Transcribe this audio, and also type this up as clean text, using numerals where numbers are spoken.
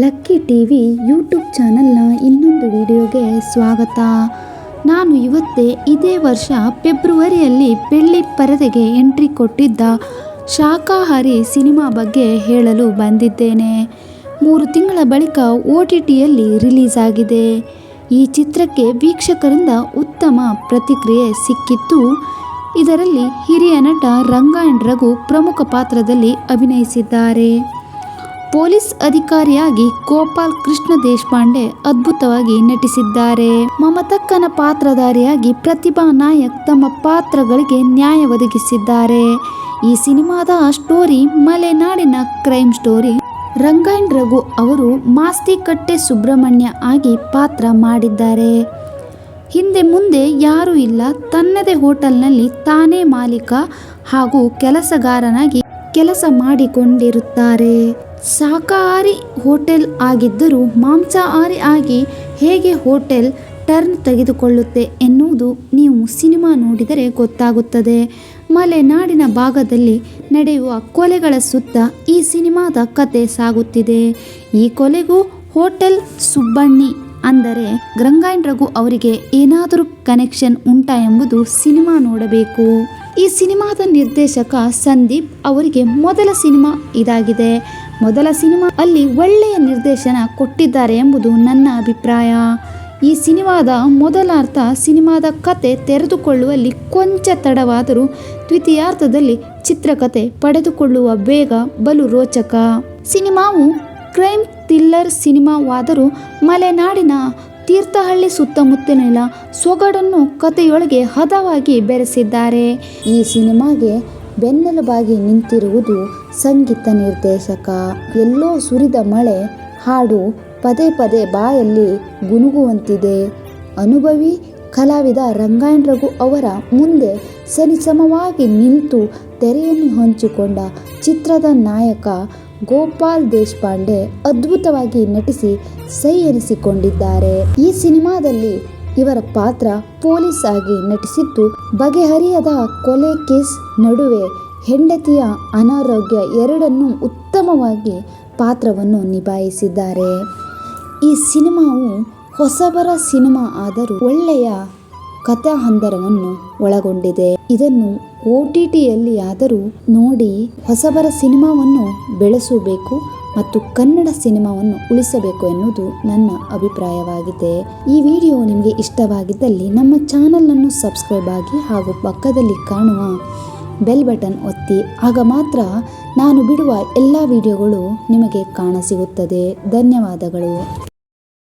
Lucky TV YouTube ಚಾನಲ್ನ ಇನ್ನೊಂದು ವಿಡಿಯೋಗೆ ಸ್ವಾಗತ. ನಾನು ಇವತ್ತೇ ಇದೇ ವರ್ಷ ಫೆಬ್ರವರಿಯಲ್ಲಿ ಬೆಳ್ಳಿ ಪರದೆಗೆ ಎಂಟ್ರಿ ಕೊಟ್ಟಿದ್ದ ಶಾಕಾಹಾರಿ ಸಿನಿಮಾ ಬಗ್ಗೆ ಹೇಳಲು ಬಂದಿದ್ದೇನೆ. 3 ತಿಂಗಳ ಬಳಿಕ OTTಯಲ್ಲಿ ರಿಲೀಸ್ ಆಗಿದೆ. ಈ ಚಿತ್ರಕ್ಕೆ ವೀಕ್ಷಕರಿಂದ ಉತ್ತಮ ಪ್ರತಿಕ್ರಿಯೆ ಸಿಕ್ಕಿತ್ತು. ಇದರಲ್ಲಿ ಹಿರಿಯ ನಟ ರಂಗಾಯಣ್ ರಘು ಪ್ರಮುಖ ಪಾತ್ರದಲ್ಲಿ ಅಭಿನಯಿಸಿದ್ದಾರೆ. ಪೊಲೀಸ್ ಅಧಿಕಾರಿಯಾಗಿ ಗೋಪಾಲ್ ಕೃಷ್ಣ ದೇಶಪಾಂಡೆ ಅದ್ಭುತವಾಗಿ ನಟಿಸಿದ್ದಾರೆ. ಮಮತಕ್ಕನ ಪಾತ್ರಧಾರಿಯಾಗಿ ಪ್ರತಿಭಾ ನಾಯಕ್ ತಮ್ಮ ಪಾತ್ರಗಳಿಗೆ ನ್ಯಾಯ ಒದಗಿಸಿದ್ದಾರೆ. ಈ ಸಿನಿಮಾದ ಸ್ಟೋರಿ ಮಲೆನಾಡಿನ ಕ್ರೈಮ್ ಸ್ಟೋರಿ. ರಂಗಾಯಣ್ ರಘು ಅವರು ಮಾಸ್ತಿಕಟ್ಟೆ ಸುಬ್ರಹ್ಮಣ್ಯ ಆಗಿ ಪಾತ್ರ ಮಾಡಿದ್ದಾರೆ. ಹಿಂದೆ ಮುಂದೆ ಯಾರೂ ಇಲ್ಲ, ತನ್ನದೇ ಹೋಟೆಲ್ನಲ್ಲಿ ತಾನೇ ಮಾಲೀಕ ಹಾಗೂ ಕೆಲಸಗಾರನಾಗಿ ಕೆಲಸ ಮಾಡಿಕೊಂಡಿರುತ್ತಾರೆ. ಶಾಕಾಹಾರಿ ಹೋಟೆಲ್ ಆಗಿದ್ದರೂ ಮಾಂಸಾಹಾರಿ ಆಗಿ ಹೇಗೆ ಹೋಟೆಲ್ ಟರ್ನ್ ತೆಗೆದುಕೊಳ್ಳುತ್ತೆ ಎನ್ನುವುದು ನೀವು ಸಿನಿಮಾ ನೋಡಿದರೆ ಗೊತ್ತಾಗುತ್ತದೆ. ಮಲೆನಾಡಿನ ಭಾಗದಲ್ಲಿ ನಡೆಯುವ ಕೊಲೆಗಳ ಸುತ್ತ ಈ ಸಿನಿಮಾದ ಕತೆ ಸಾಗುತ್ತಿದೆ. ಈ ಕೊಲೆಗೂ ಹೋಟೆಲ್ ಸುಬ್ಬಣ್ಣಿ ಅಂದರೆ ರಂಗಾಯಣ್ ರಘು ಅವರಿಗೆ ಏನಾದರೂ ಕನೆಕ್ಷನ್ ಉಂಟಾ ಎಂಬುದು ಸಿನಿಮಾ ನೋಡಬೇಕು. ಈ ಸಿನಿಮಾದ ನಿರ್ದೇಶಕ ಸಂದೀಪ್ ಅವರಿಗೆ ಮೊದಲ ಸಿನಿಮಾ ಇದಾಗಿದೆ. ಮೊದಲ ಸಿನಿಮಾ ಅಲ್ಲಿ ಒಳ್ಳೆಯ ನಿರ್ದೇಶನ ಕೊಟ್ಟಿದ್ದಾರೆ ಎಂಬುದು ನನ್ನ ಅಭಿಪ್ರಾಯ. ಈ ಸಿನಿಮಾದ ಮೊದಲಾರ್ಧ ಸಿನಿಮಾದ ಕತೆ ತೆರೆದುಕೊಳ್ಳುವಲ್ಲಿ ಕೊಂಚ ತಡವಾದರೂ ದ್ವಿತೀಯಾರ್ಧದಲ್ಲಿ ಚಿತ್ರಕಥೆ ಪಡೆದುಕೊಳ್ಳುವ ವೇಗ ಬಲು ರೋಚಕ. ಸಿನಿಮಾವು ಕ್ರೈಮ್ ಥ್ರಿಲ್ಲರ್ ಸಿನಿಮಾವಾದರೂ ಮಲೆನಾಡಿನ ತೀರ್ಥಹಳ್ಳಿ ಸುತ್ತಮುತ್ತಲಿನ ಸೊಗಡನ್ನು ಕಥೆಯೊಳಗೆ ಹದವಾಗಿ ಬೆರೆಸಿದ್ದಾರೆ. ಈ ಸಿನಿಮಾಗೆ ಬೆನ್ನೆಲುಬಾಗಿ ನಿಂತಿರುವುದು ಸಂಗೀತ ನಿರ್ದೇಶಕ. ಎಲ್ಲೋ ಸುರಿದ ಮಳೆ ಹಾಡು ಪದೇ ಪದೇ ಬಾಯಲ್ಲಿ ಗುನುಗುವಂತಿದೆ. ಅನುಭವಿ ಕಲಾವಿದ ರಂಗಾಯಣ್ ರಘು ಅವರ ಮುಂದೆ ಸರಿಸಮವಾಗಿ ನಿಂತು ತೆರೆಯನ್ನು ಹಂಚಿಕೊಂಡ ಚಿತ್ರದ ನಾಯಕ ಗೋಪಾಲ್ ದೇಶಪಾಂಡೆ ಅದ್ಭುತವಾಗಿ ನಟಿಸಿ ಸೈ ಎನಿಸಿಕೊಂಡಿದ್ದಾರೆ. ಈ ಸಿನಿಮಾದಲ್ಲಿ ಇವರ ಪಾತ್ರ ಪೊಲೀಸ್ ಆಗಿ ನಟಿಸಿದ್ದು, ಬಗೆಹರಿಯದ ಕೊಲೆ ಕೇಸ್ ನಡುವೆ ಹೆಂಡತಿಯ ಅನಾರೋಗ್ಯ ಎರಡನ್ನೂ ಉತ್ತಮವಾಗಿ ಪಾತ್ರವನ್ನು ನಿಭಾಯಿಸಿದ್ದಾರೆ. ಈ ಸಿನಿಮಾವು ಹೊಸಬರ ಸಿನಿಮಾ ಆದರೂ ಒಳ್ಳೆಯ ಕಥಾಹಂದರವನ್ನು ಒಳಗೊಂಡಿದೆ. ಇದನ್ನು OTTಯಲ್ಲಿ ಆದರೂ ನೋಡಿ ಹೊಸಬರ ಸಿನಿಮಾವನ್ನು ಬೆಳೆಸಬೇಕು ಮತ್ತು ಕನ್ನಡ ಸಿನಿಮಾವನ್ನು ಉಳಿಸಬೇಕು ಎನ್ನುವುದು ನನ್ನ ಅಭಿಪ್ರಾಯವಾಗಿದೆ. ಈ ವಿಡಿಯೋ ನಿಮಗೆ ಇಷ್ಟವಾಗಿದ್ದಲ್ಲಿ ನಮ್ಮ ಚಾನಲನ್ನು ಸಬ್ಸ್ಕ್ರೈಬ್ ಆಗಿ ಹಾಗೂ ಪಕ್ಕದಲ್ಲಿ ಕಾಣುವ ಬೆಲ್ ಬಟನ್ ಒತ್ತಿ. ಆಗ ಮಾತ್ರ ನಾನು ಬಿಡುವ ಎಲ್ಲ ವಿಡಿಯೋಗಳು ನಿಮಗೆ ಕಾಣಸಿಗುತ್ತದೆ. ಧನ್ಯವಾದಗಳು.